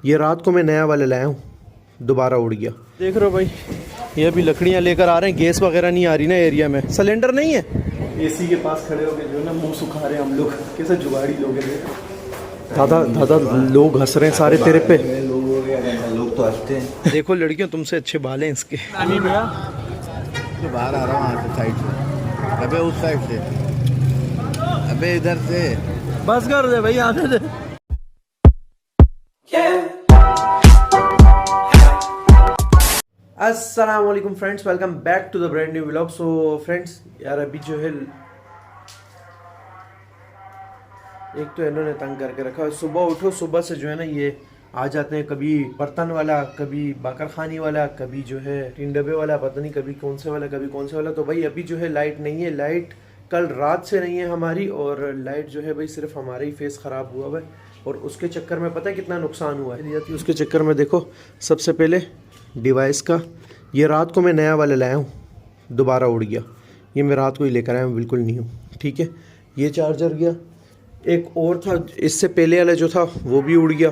ये रात को मैं नया वाला लाया हूँ, दोबारा उड़ गया। देख रहे हो भाई, ये अभी लकड़ियाँ लेकर आ रहे हैं। गैस वगैरह नहीं आ रही ना एरिया में, सिलेंडर नहीं है। एसी के पास खड़े होकर जो है ना मुंह सुखा रहे हैं हम लोग। कैसे जुगाड़ी लोग हैं। दादा दादा लोग हंस रहे हैं सारे तेरे पे। लोग तो हंसते हैं। देखो लड़कियों तुमसे अच्छे बाल हैं इसके। बाहर आ रहा हूँ वहाँ से साइड से। अबे उस साइड से, अबे इधर से। बस कर दे भाई, आने दे। अस्सलाम वालेकुम friends, welcome back to the brand new vlog. So friends यार अभी जो है एक तो इन्होंने तंग करके रखा है। सुबह उठो, सुबह से जो है ना ये आ जाते हैं, कभी बर्तन वाला, कभी बाकरखानी वाला, कभी जो है तीन डब्बे वाला, पता नहीं कभी कौन से वाला कभी कौन से वाला। तो भाई अभी जो है लाइट नहीं है, लाइट कल रात से नहीं है हमारी। और लाइट जो है भाई सिर्फ हमारा ही फेस ख़राब हुआ है और उसके चक्कर में पता है कितना नुकसान हुआ है। उसके चक्कर में देखो, सबसे पहले डिवाइस का, ये रात को मैं नया वाला लाया हूँ, दोबारा उड़ गया। ये मैं रात को ही लेकर आया हूँ, बिल्कुल नहीं हूँ, ठीक है। ये चार्जर गया, एक और था इससे पहले वाला जो था वो भी उड़ गया।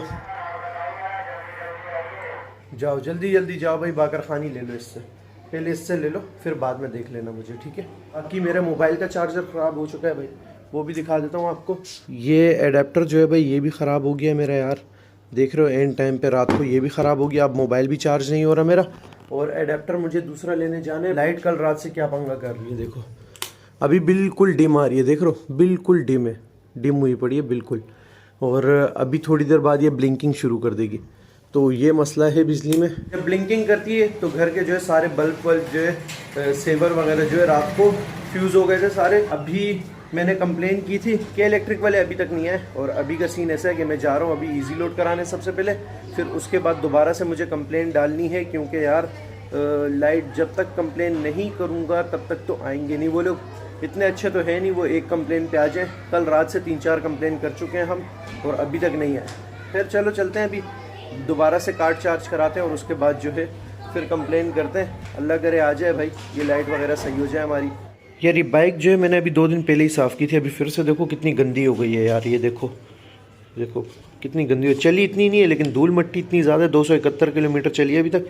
जाओ जल्दी जल्दी जाओ भाई, बाकरखानी ले लो इससे, पहले इससे ले लो फिर बाद में देख लेना मुझे, ठीक है। बाकी मेरे मोबाइल का चार्जर ख़राब हो चुका है भाई, वो भी दिखा देता हूँ आपको। ये एडेप्टर जो है भाई ये भी ख़राब हो गया मेरा यार, देख रहे हो एंड टाइम पे रात को ये भी ख़राब हो गया। अब मोबाइल भी चार्ज नहीं हो रहा मेरा, और एडेप्टर मुझे दूसरा लेने जाने। लाइट कल रात से क्या पंगा कर रही है, देखो अभी बिल्कुल डिम आ रही है, देख रहे हो बिल्कुल डिम है, डिम हुई पड़ी है बिल्कुल। और अभी थोड़ी देर बाद ये ब्लिंकिंग शुरू कर देगी। तो ये मसला है बिजली में, जब ब्लिंकिंग करती है तो घर के जो है सारे बल्ब जो है सेवर वगैरह जो है रात को फ्यूज़ हो गए थे सारे। अभी मैंने कंप्लेन की थी कि इलेक्ट्रिक वाले अभी तक नहीं आए, और अभी का सीन ऐसा है कि मैं जा रहा हूँ अभी इजी लोड कराने सबसे पहले, फिर उसके बाद दोबारा से मुझे कंप्लेन डालनी है। क्योंकि यार लाइट जब तक कंप्लेन नहीं करूँगा तब तक तो आएंगे नहीं वो लोग। इतने अच्छे तो है नहीं वो एक कंप्लेन पे आ जाए। कल रात से 3-4 कंप्लेन कर चुके हैं हम और अभी तक नहीं आए। फिर चलो चलते हैं, अभी दोबारा से कार्ड चार्ज कराते हैं और उसके बाद जो है फिर कंप्लेन करते हैं। अल्लाह करे आ जाए भाई, ये लाइट वगैरह सही हो जाए हमारी। यार ये बाइक जो है मैंने अभी 2 दिन पहले ही साफ़ की थी, अभी फिर से देखो कितनी गंदी हो गई है यार। ये देखो देखो कितनी गंदी हो, चली इतनी नहीं है लेकिन धूल मट्टी इतनी ज़्यादा है। 271 किलोमीटर चली है अभी तक,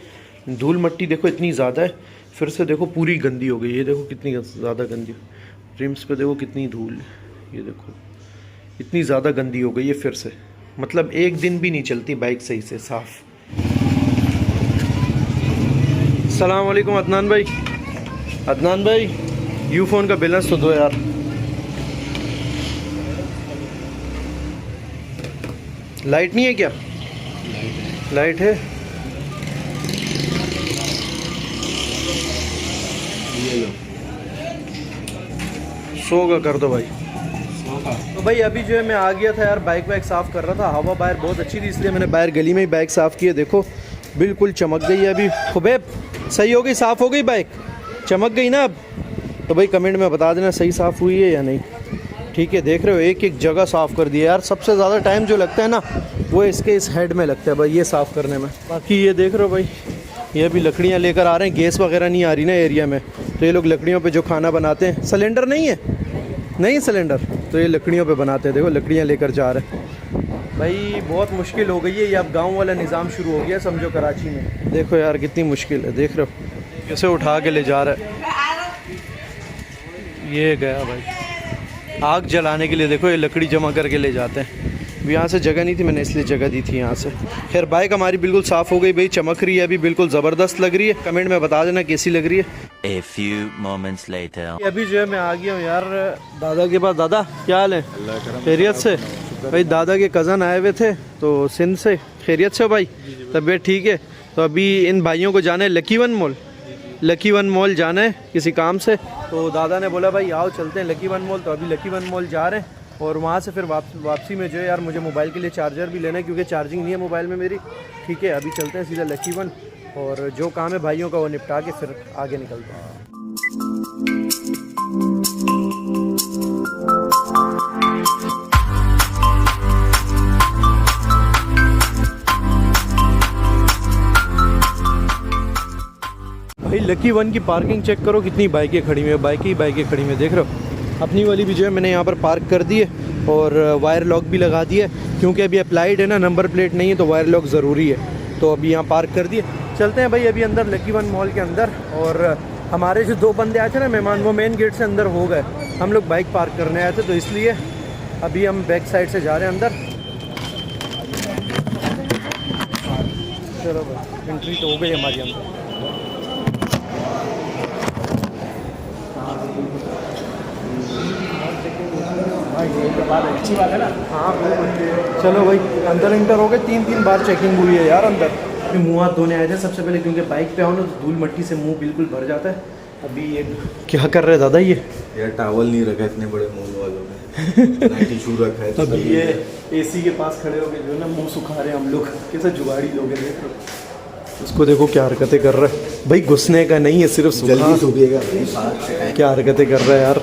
धूल मट्टी देखो इतनी ज़्यादा है। फिर से देखो पूरी गंदी हो गई, ये देखो कितनी ज़्यादा गंदी। रिम्स पे देखो कितनी धूल है, ये देखो इतनी ज़्यादा गंदी हो गई है फिर से। मतलब एक दिन भी नहीं चलती बाइक सही से साफ़। अस्सलाम वालेकुम अदनान भाई। अदनान भाई यू फ़ोन का बैलेंस तो दो यार। लाइट नहीं है क्या? लाइट है। ये लो, 100 का कर दो भाई। तो भाई अभी जो है मैं आ गया था यार, बाइक वाइक साफ़ कर रहा था। हवा बाहर बहुत अच्छी थी इसलिए मैंने बाहर गली में ही बाइक साफ़ की है। देखो बिल्कुल चमक गई है अभी। खुबैब सही हो गई, साफ़ हो गई बाइक, चमक गई ना अब? तो भाई कमेंट में बता देना सही साफ़ हुई है या नहीं, ठीक है। देख रहे हो एक एक जगह साफ़ कर दिया यार। सबसे ज़्यादा टाइम जो लगता है ना वो इसके इस हेड में लगता है भाई, ये साफ़ करने में। बाकी ये देख रहे हो भाई, ये अभी लकड़ियाँ लेकर आ रहे हैं। गैस वगैरह नहीं आ रही ना एरिया में, तो ये लोग लकड़ियों पे जो खाना बनाते हैं, सिलेंडर नहीं है, नहीं सिलेंडर, तो ये लकड़ियों पे बनाते हैं। देखो लकड़ियाँ लेकर जा रहे हैं भाई, बहुत मुश्किल हो गई है ये। अब गाँव वाला निज़ाम शुरू हो गया समझो कराची में। देखो यार कितनी मुश्किल है, देख रहे हो कैसे उठा के ले जा रहा है। ये गया भाई आग जलाने के लिए, देखो ये लकड़ी जमा करके ले जाते हैं। यहाँ से जगह नहीं थी, मैंने इसलिए जगह दी थी यहाँ से। खैर बाइक हमारी बिल्कुल साफ़ हो गई भाई, चमक रही है अभी, बिल्कुल ज़बरदस्त लग रही है। कमेंट में बता देना कैसी लग रही है। A few moments later. अभी जो है मैं आ गया हूँ यार दादा के पास। दादा क्या हाल है? खैरियत से भाई। दादा के कज़न आए हुए थे तो सिंध से। खैरियत से भाई, तबीयत ठीक है? तो अभी इन भाइयों को जाना है lucky one mall, lucky one mall जाना है किसी काम से। तो दादा ने बोला भाई आओ चलते हैं लकी वन मॉल। तो अभी लकी वन मॉल जा रहे हैं और वहाँ से फिर वापसी में जो है यार मुझे मोबाइल के लिए चार्जर भी लेना है क्योंकि चार्जिंग नहीं है मोबाइल में मेरी, ठीक है। अभी चलते हैं सीधा लकी वन और जो काम है भाइयों का वो निपटा के फिर आगे निकलते हैं। भाई लकी वन की पार्किंग चेक करो, कितनी बाइकें खड़ी हुई है, बाइकें खड़ी हुई है, देख रहे हो। अपनी वाली भी जो है मैंने यहाँ पर पार्क कर दी है और वायर लॉक भी लगा दिया है। क्योंकि अभी अप्लाइड है ना, नंबर प्लेट नहीं है तो वायर लॉक ज़रूरी है। तो अभी यहाँ पार्क कर दिए, चलते हैं भाई अभी अंदर लकी वन मॉल के अंदर। और हमारे जो 2 बंदे आए थे ना मेहमान, वो मेन गेट से अंदर हो गए। हम लोग बाइक पार्क करने आए थे तो इसलिए अभी हम बैक साइड से जा रहे हैं अंदर। चलो भाई एंट्री तो हो गई हमारी अंदर। अच्छी बात है ना। हाँ चलो भाई अंदर इंटर हो गए। 3 बार चेकिंग हुई है यार अंदर। मुँह हाथ धोने आए थे सबसे पहले, क्योंकि बाइक पे आओ ना तो धूल मट्टी से मुंह बिल्कुल भर जाता है। अभी ये क्या कर रहे दादा ये यार टावल नहीं रखा इतने बड़े मॉल वालों ने, टिशू रखा है। अभी ये एसी के पास खड़े हो गए जो ना मुंह सुखा रहे हैं हम लोग। कैसे जुगाड़ी लोग हैं देख लो उसको, देखो क्या हरकतें कर रहा है भाई। घुसने का नहीं है, सिर्फ जल्दी सूखेगा। क्या हरकतें कर रहा है यार।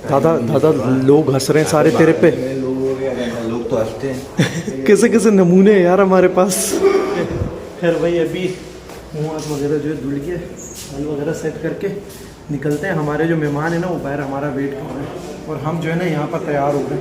दादा दादा लोग हंस रहे हैं सारे तेरे पे। लोग तो हंसते हैं। कैसे कैसे नमूने हैं यार हमारे पास। खैर भाई अभी मुँह हाथ वगैरह जो है धुल के हल वगैरह सेट करके निकलते हैं। हमारे जो मेहमान हैं ना वो बाहर हमारा वेट कर रहे हैं और हम जो है ना यहाँ पर तैयार हो गए।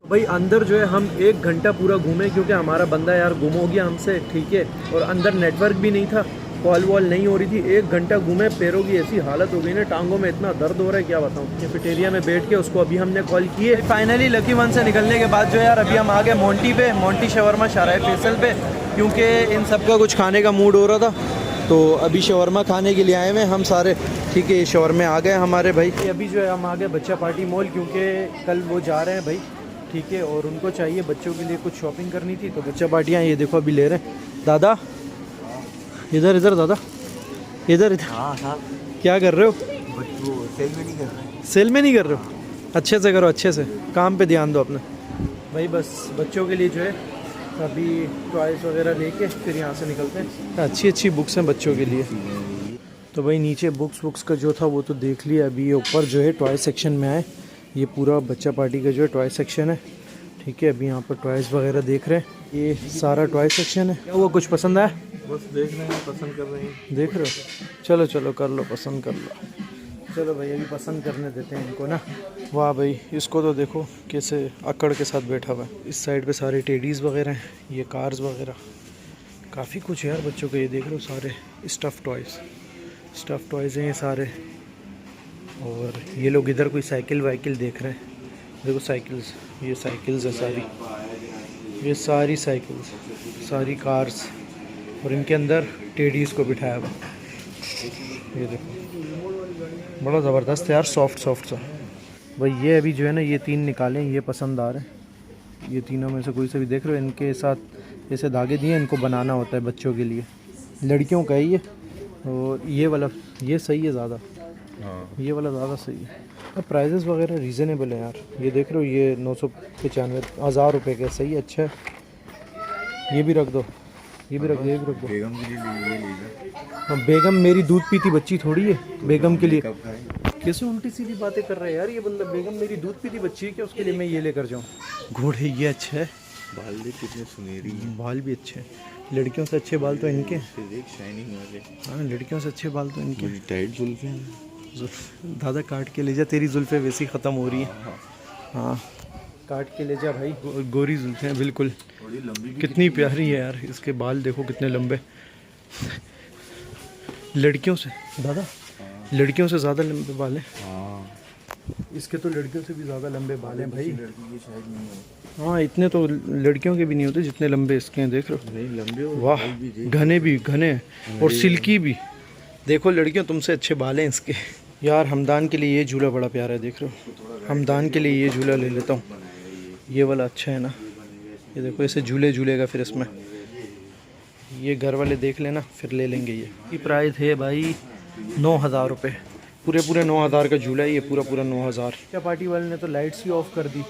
भाई अंदर जो है हम 1 घंटा पूरा घूमे, क्योंकि हमारा बंदा यार गुम हो गया हमसे, ठीक है। और अंदर नेटवर्क भी नहीं था, कॉल वॉल नहीं हो रही थी। 1 घंटा घूमे, पैरों की ऐसी हालत हो गई ना, टांगों में इतना दर्द हो रहा है क्या बताऊँ। कैफेटेरिया में बैठ के उसको अभी हमने कॉल किए। फाइनली लकी वन से निकलने के बाद जो यार अभी हम आ गए मोंटी पे, मोंटी शवरमा शाहराह फैसल पे, क्योंकि इन सब का कुछ खाने का मूड हो रहा था। तो अभी शवरमा खाने के लिए आए हुए हम सारे, ठीक है। शवरमे आ गए हमारे भाई। अभी जो है हम आ गए बच्चा पार्टी मॉल, क्योंकि कल वो जा रहे हैं भाई, ठीक है। और उनको चाहिए बच्चों के लिए कुछ शॉपिंग करनी थी, तो बच्चा पार्टियाँ ये देखो अभी ले रहे हैं। दादा इधर इधर, दादा इधर इधर। हाँ साहब क्या कर रहे हो? सेल में नहीं कर रहे। सेल में नहीं कर रहे हो? अच्छे से करो, अच्छे से काम पे ध्यान दो अपने भाई। बस बच्चों के लिए जो है अभी टॉयज़ वगैरह लेके फिर यहाँ से निकलते हैं। अच्छी अच्छी बुक्स हैं बच्चों के लिए। तो भाई नीचे बुक्स का जो था वो तो देख लिया। अभी ये ऊपर जो है टॉय सेक्शन में आए। ये पूरा बच्चा पार्टी का जो है टॉय सेक्शन है, ठीक है। अभी यहाँ पर टॉयज़ वगैरह देख रहे हैं। ये सारा टॉय सेक्शन है। क्या हुआ, कुछ पसंद आया? बस देख रहे हैं, पसंद कर रहे हैं। देख रहे हो? चलो चलो कर लो, पसंद कर लो। चलो भाई अभी पसंद करने देते हैं इनको ना। वाह भाई इसको तो देखो कैसे अकड़ के साथ बैठा हुआ है। इस साइड पे सारे टेडीज़ वगैरह हैं, ये कार्स वगैरह, काफ़ी कुछ है यार बच्चों के। ये देख रहे हो सारे स्टफ़ टॉयज़ हैं ये सारे। और ये लोग इधर कोई साइकिल वाइकिल देख रहे हैं। देखो साइकिल्स, ये साइकिल्स है सारी, ये सारी साइकिल्स, सारी कार्स। और इनके अंदर टेडीज़ को बिठाया हुआ। ये देखो बड़ा ज़बरदस्त है यार, सॉफ्ट सा भाई। ये अभी जो है ना ये 3 निकाले, ये पसंद आ रहे हैं। ये तीनों में से कोई से भी देख रहे हो, इनके साथ ऐसे धागे दिए, इनको बनाना होता है बच्चों के लिए। लड़कियों का है ये। और ये वाला ये सही है ज़्यादा, ये वाला ज़्यादा सही है। अब प्राइजेस वगैरह रीज़नेबल है यार। ये देख रहे हो ये 995 1000 रुपये का, सही है, अच्छा है। ये भी रख दो, ये भी रख दो, ये भी रख दो। बेगम के लिए ये लीजिए। बेगम मेरी दूध पीती बच्ची थोड़ी है, बेगम के लिए कैसे उल्टी सीधी बातें कर रहा है यार ये बंदा। बेगम मेरी दूध पीती बच्ची है क्या, उसके लिए मैं ये लेकर जाऊँ? घोड़े ये अच्छा है। बाल देख कितने सुनहरी हैं। बाल भी अच्छे हैं, लड़कियों से अच्छे बाल तो इनके। देख शाइनिंग वाले। हाँ लड़कियों से अच्छे बाल तो इनके। टाइट जुल्फे हैं। दादा काट के ले जा, तेरी जुल्फे वैसी ख़त्म हो रही हैं। हाँ काट के ले जा भाई, गोरी जुल्फे हैं बिल्कुल। थोड़ी लंबी कितनी प्यारी है यार, इसके बाल देखो कितने लंबे। लड़कियों से दादा, लड़कियों से ज़्यादा लंबे बाल हैं। हाँ इसके तो लड़कियों से भी ज़्यादा लंबे बाल हैं भाई। लड़की की शायद नहीं है। हाँ इतने तो लड़कियों के भी नहीं होते जितने लंबे इसके हैं, देख रहे हो? नहीं लंबे और वाह घने भी, घने और सिल्की भी। देखो लड़कियों तुमसे अच्छे बाल हैं इसके। यार हमदान के लिए ये झूला बड़ा प्यारा है, देख रहे हो? हमदान के लिए ये झूला ले लेता हूँ। ये वाला अच्छा है ना, ये देखो ऐसे झूले झूलेगा फिर इसमें। ये घर वाले देख लेना फिर ले लेंगे। ये प्राइस है भाई 9000 रुपये, पूरे 9000 का झूला है ये, पूरा 9000। क्या पार्टी वाले ने तो लाइट्स ही ऑफ कर दी।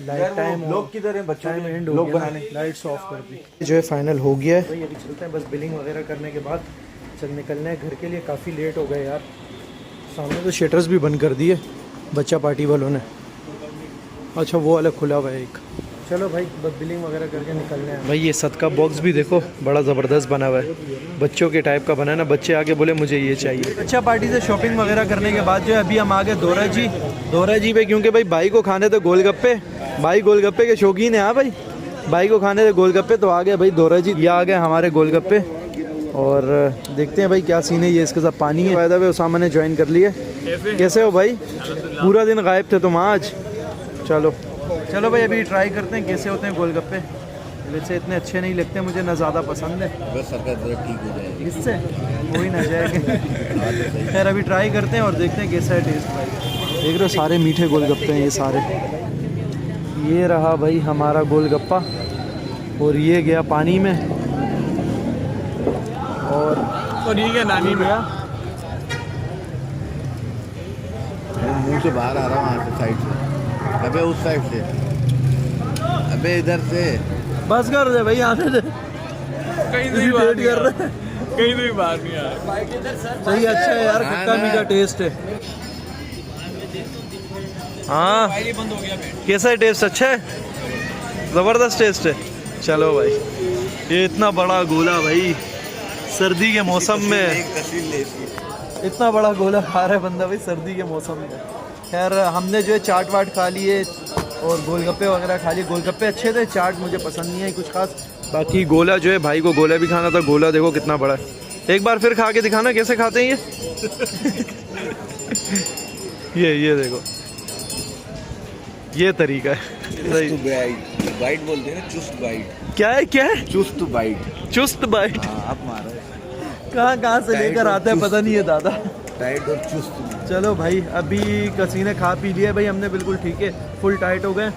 लाइट टाइम लोग किधर हैं? बच्चों टाइम एंड हो लोग गया, बनाने लाइट्स ऑफ कर दी। जो है फाइनल हो गया है भाई, अभी चलते हैं बस बिलिंग वगैरह करने के बाद चल निकलना है घर के लिए। काफ़ी लेट हो गए यार। सामने तो शटर्स भी बंद कर दिए बच्चा पार्टी वालों ने। अच्छा वो अलग खुला हुआ है एक। चलो भाई बस बिलिंग वगैरह करके निकलने हैं भाई। ये सदका बॉक्स भी देखो बड़ा ज़बरदस्त बना हुआ है, बच्चों के टाइप का बना है ना। बच्चे आके बोले मुझे ये चाहिए। अच्छा पार्टी से शॉपिंग वगैरह करने के बाद जो है अभी हम आ गए दोरा जी पे, क्योंकि भाई को खाने थे गोलगप्पे। भाई गोलगप्पे के शौकीन है। हाँ भाई को खाने थे गोलगप्पे, तो आ गए भाई दोरा जी। ये आ गए हमारे गोलगप्पे और देखते हैं भाई क्या सीन है। ये इसके साथ पानी है। वायदा भाई उसामा ने ज्वाइन कर लिए। कैसे हो भाई? पूरा दिन गायब थे तुम आज। चलो भाई अभी ट्राई करते हैं कैसे होते हैं गोलगप्पे। वैसे इतने अच्छे नहीं लगते मुझे, ना ज़्यादा पसंद है। बस सरकार जरा ठीक हो जाएगी इससे कोई ना जाएगा। खैर अभी ट्राई करते हैं और देखते हैं कैसा है टेस्ट भाई। देख रहे हो सारे मीठे गोलगप्पे हैं ये सारे। ये रहा भाई हमारा गोलगप्पा और ये गया पानी में और ये गया नानी में। मुंह से बाहर आ रहा हूँ वहाँ से साइड से। अबे उस साइड से, अबे इधर से। बस कर दे भाई, आने दे। कहीं से भी बाहर कर रहे कहीं से भी बाहर नहीं आ रहा। सही अच्छा है यार, खट्टा मीठा टेस्ट है। हाँ कैसा है टेस्ट? अच्छा है, ज़बरदस्त टेस्ट है। चलो भाई ये इतना बड़ा गोला भाई सर्दी के मौसम में, इतना बड़ा गोला खा रहा है बंदा भाई सर्दी के मौसम में। खैर हमने जो है चाट वाट खा लिए और गोलगप्पे वगैरह खा लिए। गोलगप्पे अच्छे थे, चाट मुझे पसंद नहीं है कुछ खास। बाकी गोला जो है भाई को गोला भी खाना था। गोला देखो कितना बड़ा है। एक बार फिर खा के दिखाना कैसे खाते हैं ये देखो ये तरीका है। बाइट बोलते हैं ना, चुस्त बाइट। क्या है? चुस्त बाइट। चुस्त बाइट। आप मारो। कहाँ से लेकर आते हैं पता नहीं है दादा। टाइट और चुस्त। चलो भाई अभी कसीने खा पी लिए भाई हमने, बिल्कुल ठीक है, फुल टाइट हो गए।